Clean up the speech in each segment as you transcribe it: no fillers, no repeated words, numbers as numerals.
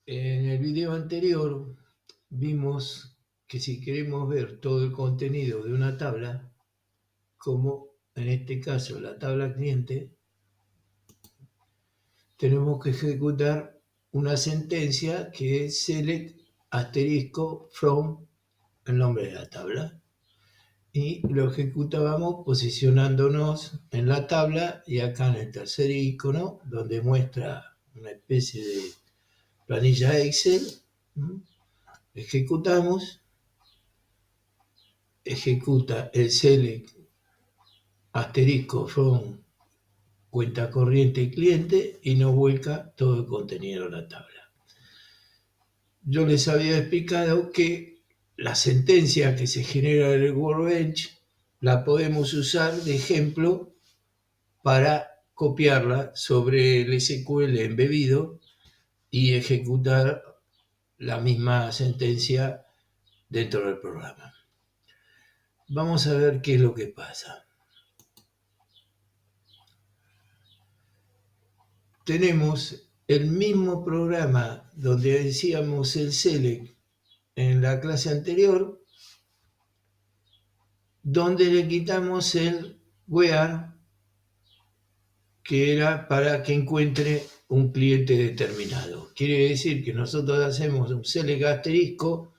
En el video anterior vimos que si queremos ver todo el contenido de una tabla, como en este caso la tabla cliente, tenemos que ejecutar una sentencia que es select asterisco from el nombre de la tabla. Y lo ejecutábamos posicionándonos en la tabla y acá en el tercer icono, donde muestra una especie de planilla Excel, ejecutamos, ejecuta el select asterisco from cuenta corriente y cliente y nos vuelca todo el contenido de la tabla. Yo les había explicado que la sentencia que se genera en el Workbench la podemos usar de ejemplo para copiarla sobre el SQL embebido y ejecutar la misma sentencia dentro del programa. Vamos a ver qué es lo que pasa. Tenemos el mismo programa donde decíamos el select en la clase anterior, donde le quitamos el where, que era para que encuentre un cliente determinado. Quiere decir que nosotros hacemos un select asterisco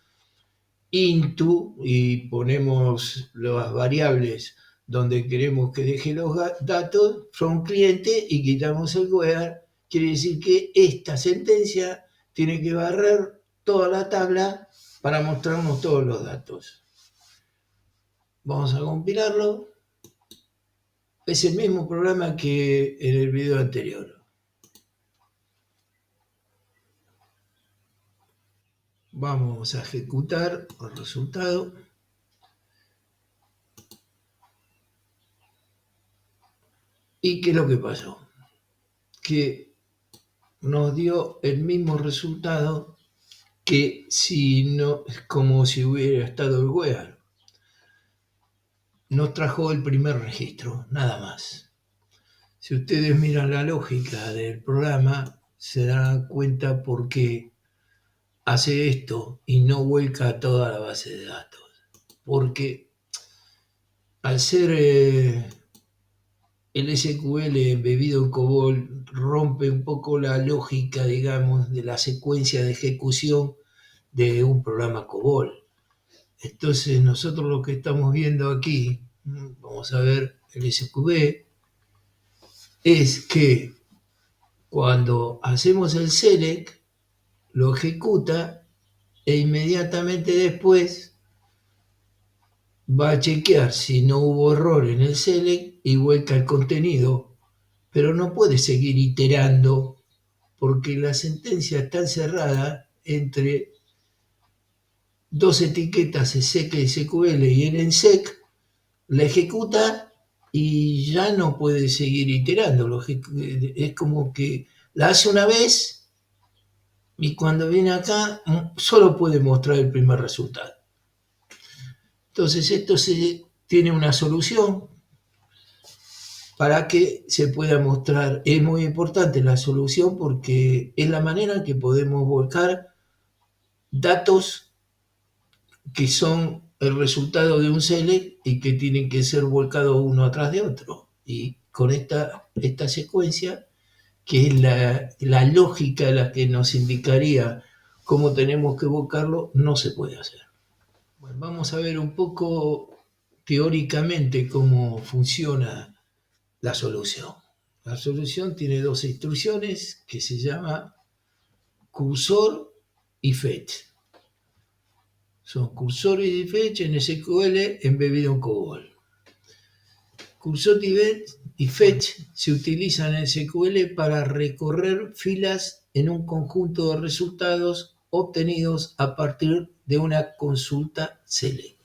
into y ponemos las variables donde queremos que deje los datos from cliente y quitamos el where. Quiere decir que esta sentencia tiene que barrer toda la tabla para mostrarnos todos los datos. Vamos a compilarlo. Es el mismo programa que en el video anterior. Vamos a ejecutar el resultado. ¿Y qué es lo que pasó? Que nos dio el mismo resultado que si no, es como si hubiera estado el where. Nos trajo el primer registro, nada más. Si ustedes miran la lógica del programa, se darán cuenta por qué hace esto y no vuelca toda la base de datos. Porque al ser el SQL embebido en COBOL, rompe un poco la lógica, digamos, de la secuencia de ejecución de un programa COBOL. Entonces nosotros lo que estamos viendo aquí, vamos a ver el SQB, es que cuando hacemos el select, lo ejecuta e inmediatamente después va a chequear si no hubo error en el select y vuelca el contenido, pero no puede seguir iterando porque la sentencia está encerrada entre dos etiquetas, sec y SQL, y el ensec la ejecuta y ya no puede seguir iterando. Es como que la hace una vez y cuando viene acá solo puede mostrar el primer resultado. Entonces esto tiene una solución para que se pueda mostrar. Es muy importante la solución porque es la manera en que podemos volcar datos que son el resultado de un select y que tienen que ser volcados uno atrás de otro. Y con esta secuencia, que es la lógica la que nos indicaría cómo tenemos que volcarlo, no se puede hacer. Bueno, vamos a ver un poco teóricamente cómo funciona la solución. La solución tiene dos instrucciones que se llama cursor y fetch. Son cursor y fetch en SQL embebido en COBOL. Cursor y fetch se utilizan en SQL para recorrer filas en un conjunto de resultados obtenidos a partir de una consulta select.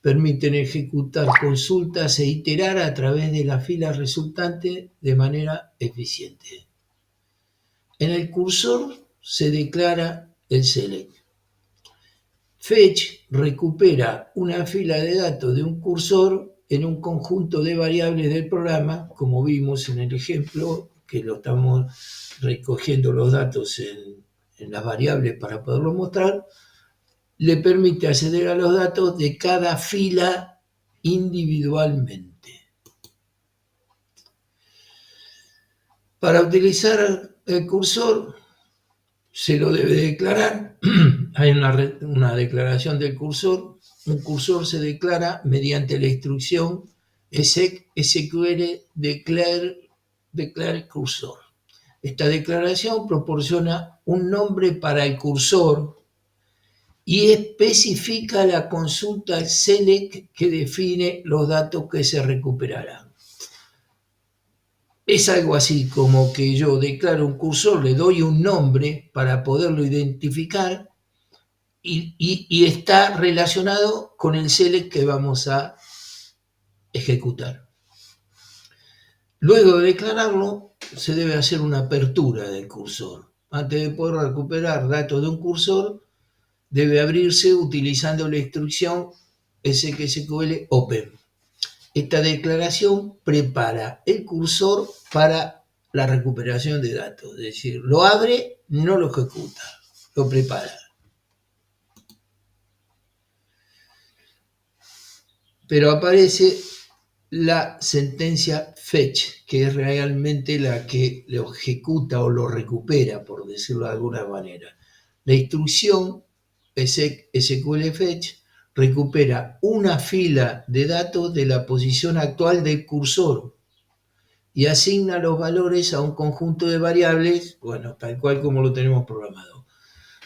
Permiten ejecutar consultas e iterar a través de la fila resultante de manera eficiente. En el cursor se declara el select. Fetch recupera una fila de datos de un cursor en un conjunto de variables del programa, como vimos en el ejemplo, que lo estamos recogiendo los datos en las variables para poderlo mostrar, le permite acceder a los datos de cada fila individualmente. Para utilizar el cursor se lo debe declarar. Hay una declaración del cursor. Un cursor se declara mediante la instrucción exec sql declare cursor. Esta declaración proporciona un nombre para el cursor y especifica la consulta select que define los datos que se recuperarán. Es algo así como que yo declaro un cursor, le doy un nombre para poderlo identificar y está relacionado con el select que vamos a ejecutar. Luego de declararlo, se debe hacer una apertura del cursor. Antes de poder recuperar datos de un cursor, debe abrirse utilizando la instrucción sql open. Esta declaración prepara el cursor para la recuperación de datos, es decir, lo abre, no lo ejecuta, lo prepara. Pero aparece la sentencia fetch, que es realmente la que lo ejecuta o lo recupera, por decirlo de alguna manera. La instrucción SQL fetch recupera una fila de datos de la posición actual del cursor y asigna los valores a un conjunto de variables, bueno, tal cual como lo tenemos programado.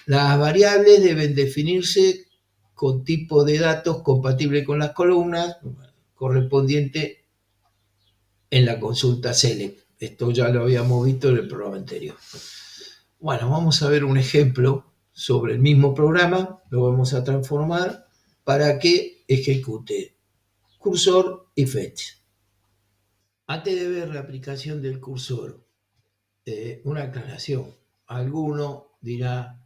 Las variables deben definirse con tipo de datos compatible con las columnas correspondiente en la consulta select. Esto ya lo habíamos visto en el programa anterior. Bueno, vamos a ver un ejemplo sobre el mismo programa, lo vamos a transformar para que ejecute cursor y fetch. Antes de ver la aplicación del cursor, una aclaración. Alguno dirá,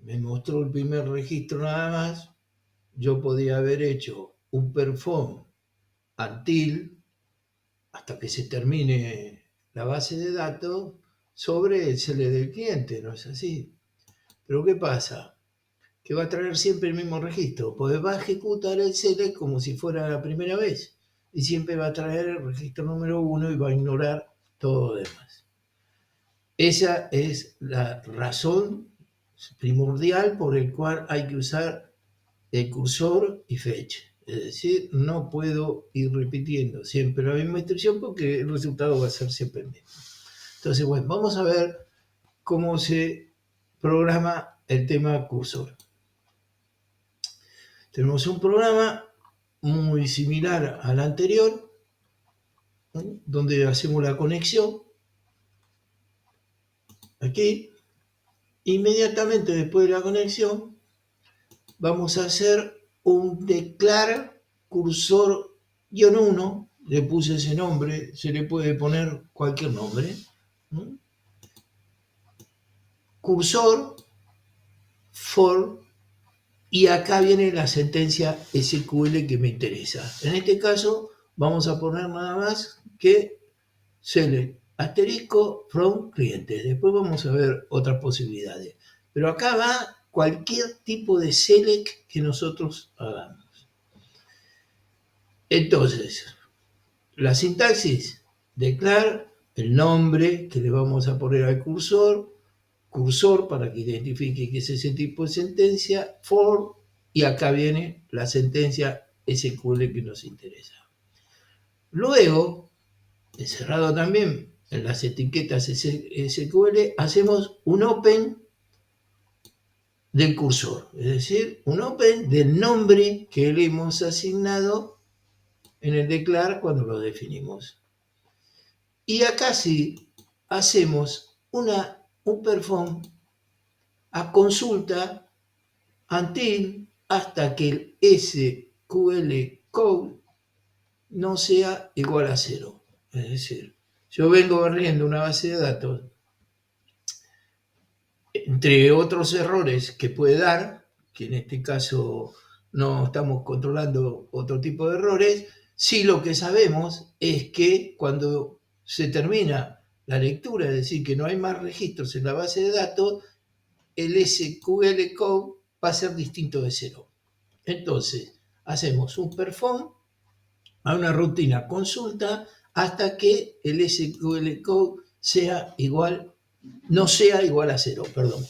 me mostró el primer registro nada más, yo podía haber hecho un perform until hasta que se termine la base de datos sobre el select del cliente, ¿no es así? Pero ¿qué pasa? Que va a traer siempre el mismo registro, pues va a ejecutar el select como si fuera la primera vez y siempre va a traer el registro número 1 y va a ignorar todo lo demás. Esa es la razón primordial por el cual hay que usar el cursor y fetch. Es decir, no puedo ir repitiendo siempre la misma instrucción porque el resultado va a ser siempre el mismo. Entonces, bueno, vamos a ver cómo se programa el tema cursor. Tenemos un programa muy similar al anterior, ¿no? Donde hacemos la conexión aquí. Inmediatamente después de la conexión vamos a hacer un declar cursor-1, le puse ese nombre, se le puede poner cualquier nombre, ¿no? Cursor for, y acá viene la sentencia SQL que me interesa. En este caso vamos a poner nada más que select asterisco from cliente. Después vamos a ver otras posibilidades. Pero acá va cualquier tipo de select que nosotros hagamos. Entonces, la sintaxis, declar el nombre que le vamos a poner al cursor para que identifique que es ese tipo de sentencia, for, y acá viene la sentencia SQL que nos interesa. Luego, encerrado también en las etiquetas SQL, hacemos un open del cursor, es decir, un open del nombre que le hemos asignado en el declar cuando lo definimos. Y acá sí hacemos un perform a consulta until hasta que el SQL code no sea igual a 0. Es decir, yo vengo barriendo una base de datos, entre otros errores que puede dar, que en este caso no estamos controlando otro tipo de errores, sí lo que sabemos es que cuando se termina la lectura, es decir, que no hay más registros en la base de datos, el SQL code va a ser distinto de cero. Entonces, hacemos un perform a una rutina consulta hasta que el SQL code no sea igual a cero, perdón.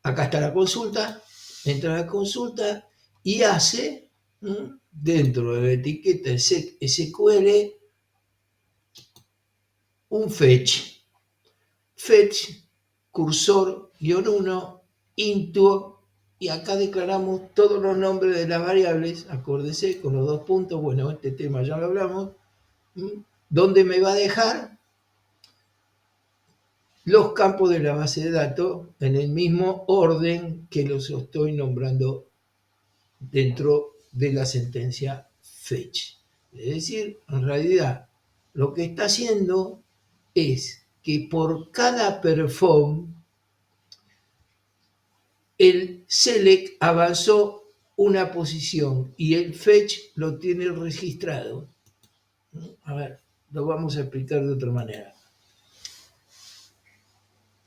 Acá está la consulta, entra a la consulta y hace dentro de la etiqueta SQL un fetch. Fetch, cursor, _1, into, y acá declaramos todos los nombres de las variables, acuérdese, con los 2 puntos, bueno, este tema ya lo hablamos, donde me va a dejar los campos de la base de datos en el mismo orden que los estoy nombrando dentro de la sentencia fetch. Es decir, en realidad, lo que está haciendo es que por cada perform, el select avanzó una posición y el fetch lo tiene registrado. A ver, lo vamos a explicar de otra manera.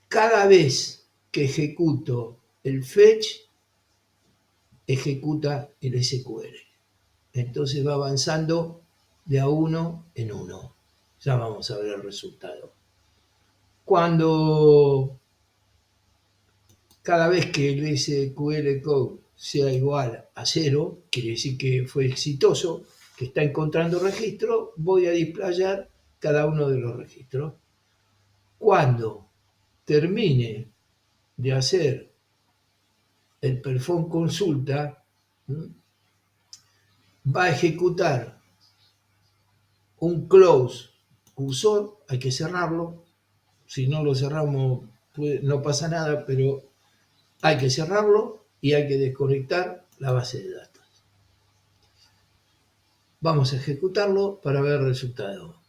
Cada vez que ejecuto el fetch, ejecuta el SQL. Entonces va avanzando de a uno en uno. Ya vamos a ver el resultado. Cuando cada vez que el SQL code sea igual a 0, quiere decir que fue exitoso, que está encontrando registro, voy a displayar cada uno de los registros. Cuando termine de hacer el perform consulta, va a ejecutar un close cursor, hay que cerrarlo, si no lo cerramos no pasa nada, pero hay que cerrarlo y hay que desconectar la base de datos. Vamos a ejecutarlo para ver el resultado.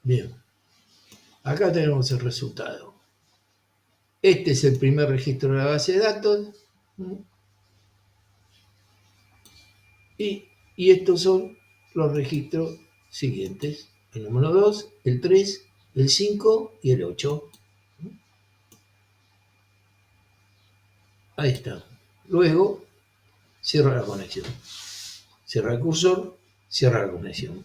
Bien, acá tenemos el resultado. Este es el primer registro de la base de datos y estos son los registros siguientes. El número 2, el 3, el 5 y el 8. Ahí está. Luego, cierra la conexión. Cierra el cursor, cierra la conexión.